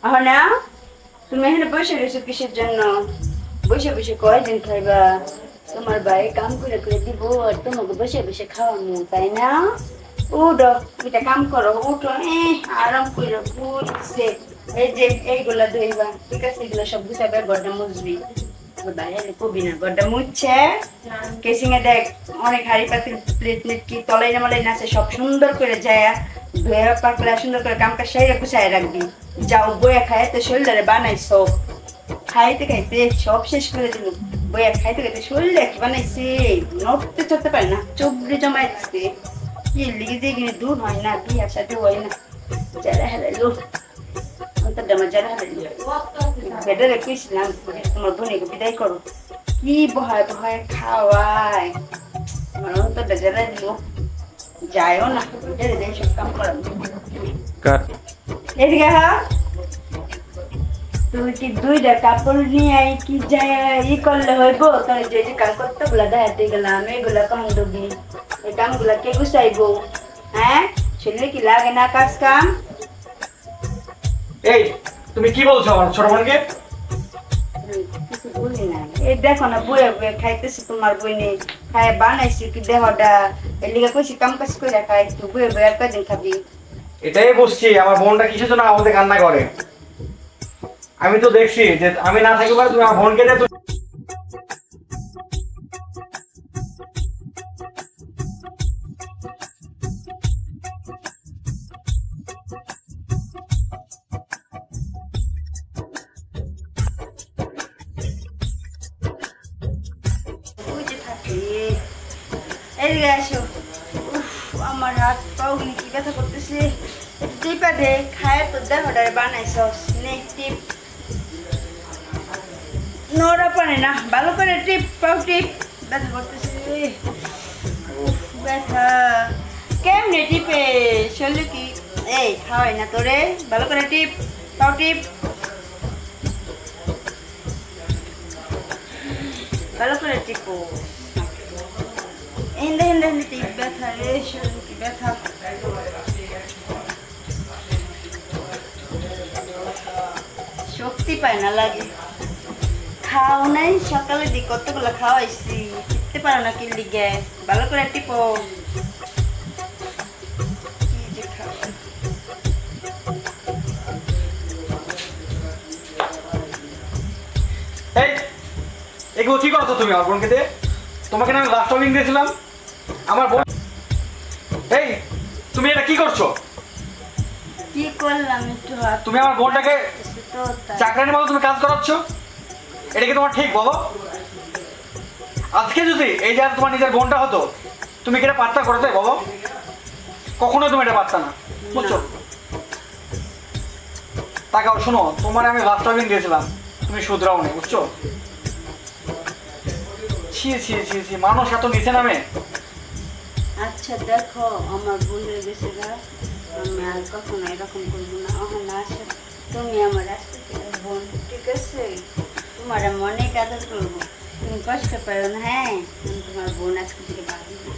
না তুমি এখানে বসে রয়েছো কিসের জন্য? বসে বসে কয়দিন খাইবা? তোমার ভাই কাম করে করে দিব আর তোমাকে বসে বসে খাওয়ানো, তাই না? উঠো, এটা কাম করো, উঠো। আরাম করে বুঝছে। এই যে এইগুলা ধরবা, ঠিক আছে? এগুলো সব গুছাবে, গড্ডা মুছবি। বাইরে কবি না, গড্ডা মুছছে। কেসিং এ দেখ অনেক হাড়ি পাতিল প্লেট প্লেট কি তলাই নামালাই আছে, সব সুন্দর করে যায় ধুয়ে পাকলে সুন্দর করে কামটা সাইরে গুছাই রাখবি। যাও বইয়া খায় তো শরীরে বানাইছো, খাইতে খাইতে সব শেষ করে দিল। বইয়া খাইতে খাইতে শরীরে কি বানাইছে, নড়তে চড়তে পারে না, চোবড়ে জমাইছে। কি লিগে যে গিয়ে দূর হয় না, বিয়ার সাথে হয় না। যারা হারাইলো অন্তরটা আমার, যারা হারাইলো বেডারে কইছিলাম তোমার বোনকে বিদায় করো, কি বহায় বহায় খাওয়ায়। আমার অন্তরটা যারা দিল যায়ও না, বেডারে যাই সব কাম করাবো। এদিকে হ্যাঁ, তুমি কি দুইটা কাপড় নিয়ে কি যায় ই করলে হইব? তোর যে যে কাম করতে গুলা দেখাতে গেলাম, এগুলা কাম দেবি, এই কামগুলা কে গুছাইবো? হ্যাঁ, ছেলে কি লাগে না কাজ কাম? এই তুমি কি বলছো আমার ছোট বোনকে? কিছু বলি না, এই দেখো না বয়ে বয়ে খাইতেছি, তোমার বই নেই খায় বানাইছি কি দেহটা, এর লিগে কইছি কাম কাজ করে খাই, একটু বয়ে বয়ে আর কদিন খাবি। এটাই বুঝছি আমার বোনটা কিসের জন্য আমাদের কান্না করে। আমি তো দেখছি যে আমি না থাকি পারে তুমি আমার বোনকে দিয়ে এদিকে আসো। উফ, আমার হাত পাও কি ব্যথা করতেছে। টিপা দে, খায় তো দেহটারে বানাইছস, নে টিপ। নোরা পারে না, ভালো করে টিপ, পাও টিপ। ব্যথা করতেছে, উফ ব্যথা। কেমনে টিপে শরীরে কি এই খাওয়াই না তোরে? ভালো করে টিপ, পাও টিপ, ভালো করে টিপো। হিন্দে হিন্দে হিন্দে টিপ, ব্যথা রে, শরীরে কি ব্যথা। শক্তি পায় না লাগে, খাও নাই সকালে দি কতগুলো খাওয়াইছি, টিপতে পারো না কি লিগে? ভালো করে টিপো। কি যে খাওয়া, এই এগুলো কি করছো তুমি আমার বোনকে দিয়ে? তোমাকে না আমি লাস্ট ওয়ার্নিং দিয়েছিলাম আমার বোন। এই তুমি এটা কি করছো? কি করলাম একটু? তুমি আমার বোনটাকে চাকরানির মতো তুমি কাজ করাচ্ছ, এটা কি তোমার ঠিক বলো? আজকে যদি এই যে তোমার নিজের বোনটা হতো, তুমি কি এটা পাত্তা করতে বলো? কখনোই তুমি এটা পারতা না, বুঝছো? তাকাও, শোনো, তোমার আমি লাস্ট ওয়ার্নিং দিয়েছিলাম, তুমি শুধরাও নেই, বুঝছো? ছি ছি ছি ছি, মানুষ এত নিচে নামে। আচ্ছা দেখো, আমার ভুল হয়ে গেছে গা, আমি আর কখনো এরকম করবো না। না আসো, তুমি আমার আজকে বোন, ঠিক আছে? তোমার আমি অনেক আদর করবো, তুমি কষ্ট পারো না। হ্যাঁ, আমি তোমার বোন আজকে থেকে ভাবি না।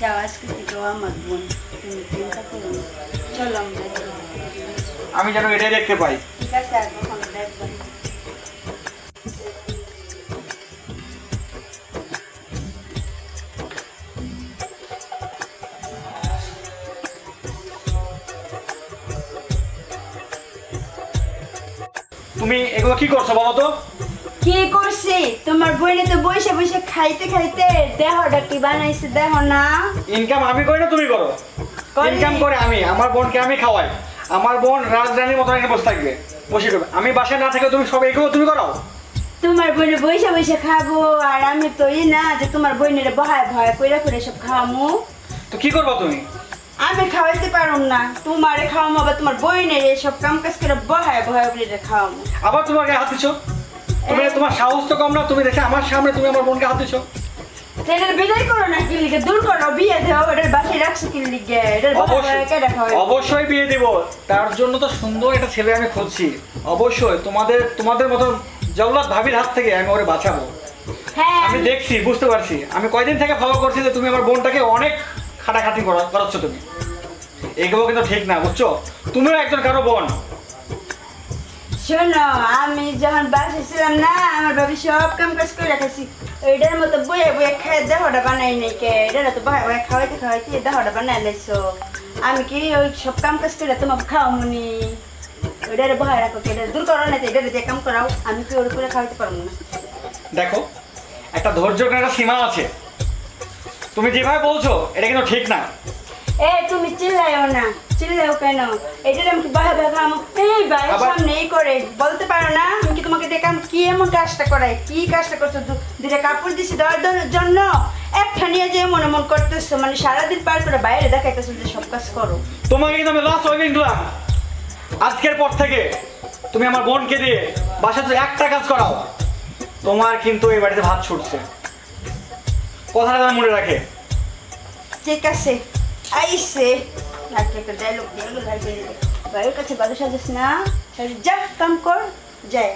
যাও, আজকে থেকে আমার বোন, তুমি চিন্তা করো না। চলো আমরা আমি যেন এটাই দেখতে পাই। ঠিক আছে, আর কখনো দেখবো না। তুমি এগুলো কি করছো বলো তো? কি করছি? তোমার বোনে তো বসে বসে খাইতে খাইতে দেহটা কি বানাইছে, দেখো না? ইনকাম আমি করি না তুমি করো? ইনকাম করে আমি, আমার বোনকে আমি খাওয়াই। আমার বোন রাজধানীর মতো এখানে বসে থাকবে, বসে করবে। আমি বাসায় না থাকলে তুমি সব এগুলো তুমি করাও। তোমার বোনে বসে বসে খাবো আর আমি তো না যে তোমার বোনের বহায় ভয় কইরা করে সব খাওয়ামু। তো কি করবো তুমি? আমি খাওয়াইতে পারুম না, তোমারে খাওয়ামু, আবার তোমার বোনের সব কাম কাজ করে বহায় ভয় বলে খাওয়ামু। আবার তোমাকে হাত দিছো? তুমি তোমার সাহস তো কম না, তুমি দেখে আমার সামনে তুমি আমার বোনকে হাত দিছো। সেটা বিদায় করো না কি লিগে? দূর করো, বিয়ে দেও, এটার বাসায় রাখছো কি লিগে? এটার অবশ্যই বিয়ে দিব, তার জন্য তো সুন্দর একটা ছেলে আমি খুঁজছি। অবশ্যই তোমাদের মতো জগন্নাথ ভাবির হাত থেকে আমি ওরে বাঁচাবো। হ্যাঁ, আমি দেখছি, বুঝতে পারছি। আমি কয়দিন থেকে ফলো করছি যে তুমি আমার বোনটাকে অনেক খাটাখাটি করাচ্ছ তুমি। এগুলো কিন্তু ঠিক না, বুঝছো? তুমিও একজন কারো বোন। শোনো, আমি যখন বাসে ছিলাম না, আমার ভাবি সব কাম কাজ করে রাখেছি। এইটার মতো বয়ে বয়ে খেয়ে দেহটা বানাই নাই কে, এটা তো বয়ে বয়ে খাওয়াইতে খাওয়াইতে দেহটা বানাই লাইছো। আমি কি ওই সব কাম কাজ করে তোমাকে খাওয়া মনি? ওইটারে বহায় রাখো, এটা দূর করো না, এটা দিয়ে কাম করাও। আমি কি ওর করে খাওয়াইতে পারবো না। দেখো, একটা ধৈর্যের একটা সীমা আছে। তুমি যেভাবে বলছো এটা কিন্তু ঠিক না। তুমি চিল্লাইও না, চিল্লাইও কেন? এটা আমি কি বাহে বাহে খামো? এই বাড়ির সামনে এই করে বলতে পারো না? আমি কি তোমাকে দেখাম কি এমন কাজটা করাই? কি কাজটা করছো? দুটা কাপড় দিছি দেওয়ার জন্য একটা নিয়ে যে মনে মন করতেছো, মানে সারাদিন পার করে বাইরে দেখাইতেছো যে সব কাজ করো। তোমাকে কিন্তু আমি লাস্ট ওয়ার্নিং দিলাম, আজকের পর থেকে তুমি আমার বোনকে দিয়ে বাসাতে একটা কাজ করাও, তোমার কিন্তু এই বাড়িতে ভাত ছুটছে। কথাটা যেন মনে রাখে। ঠিক আছে, আইসে একটা ডায়লগ দিয়ে বাইরের কাছে বালু সাজাস না, যা কাম কর যায়।